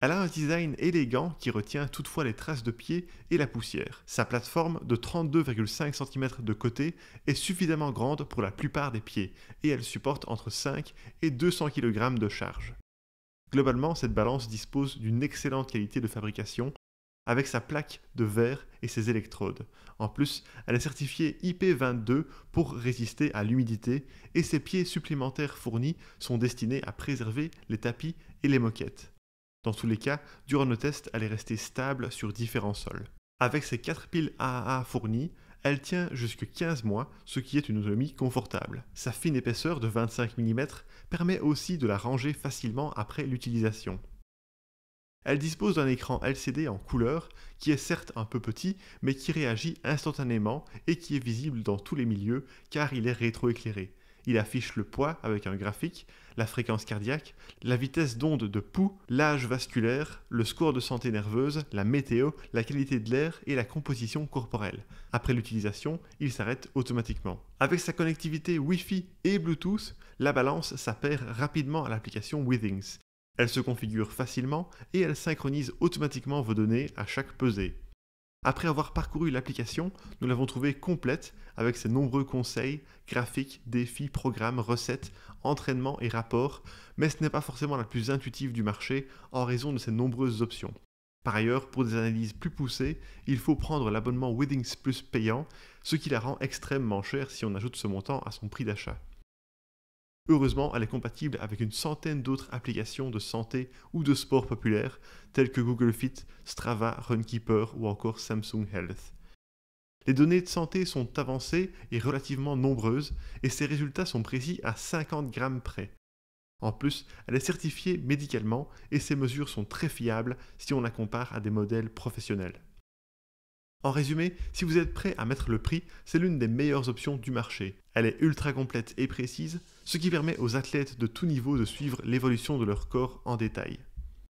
Elle a un design élégant qui retient toutefois les traces de pieds et la poussière. Sa plateforme de 32,5 cm de côté est suffisamment grande pour la plupart des pieds et elle supporte entre 5 et 200 kg de charge. Globalement, cette balance dispose d'une excellente qualité de fabrication avec sa plaque de verre et ses électrodes. En plus, elle est certifiée IP22 pour résister à l'humidité et ses pieds supplémentaires fournis sont destinés à préserver les tapis et les moquettes. Dans tous les cas, durant nos tests, elle est restée stable sur différents sols. Avec ses 4 piles AAA fournies, elle tient jusque 15 mois, ce qui est une autonomie confortable. Sa fine épaisseur de 25 mm permet aussi de la ranger facilement après l'utilisation. Elle dispose d'un écran LCD en couleur qui est certes un peu petit mais qui réagit instantanément et qui est visible dans tous les milieux car il est rétroéclairé. Il affiche le poids avec un graphique, la fréquence cardiaque, la vitesse d'onde de pouls, l'âge vasculaire, le score de santé nerveuse, la météo, la qualité de l'air et la composition corporelle. Après l'utilisation, il s'arrête automatiquement. Avec sa connectivité Wi-Fi et Bluetooth, la balance s'appaire rapidement à l'application Withings. Elle se configure facilement et elle synchronise automatiquement vos données à chaque pesée. Après avoir parcouru l'application, nous l'avons trouvée complète avec ses nombreux conseils, graphiques, défis, programmes, recettes, entraînements et rapports, mais ce n'est pas forcément la plus intuitive du marché en raison de ses nombreuses options. Par ailleurs, pour des analyses plus poussées, il faut prendre l'abonnement Withings Plus payant, ce qui la rend extrêmement chère si on ajoute ce montant à son prix d'achat. Heureusement, elle est compatible avec une centaine d'autres applications de santé ou de sport populaires, telles que Google Fit, Strava, Runkeeper ou encore Samsung Health. Les données de santé sont avancées et relativement nombreuses, et ses résultats sont précis à 50 grammes près. En plus, elle est certifiée médicalement et ses mesures sont très fiables si on la compare à des modèles professionnels. En résumé, si vous êtes prêt à mettre le prix, c'est l'une des meilleures options du marché. Elle est ultra complète et précise, ce qui permet aux athlètes de tout niveau de suivre l'évolution de leur corps en détail.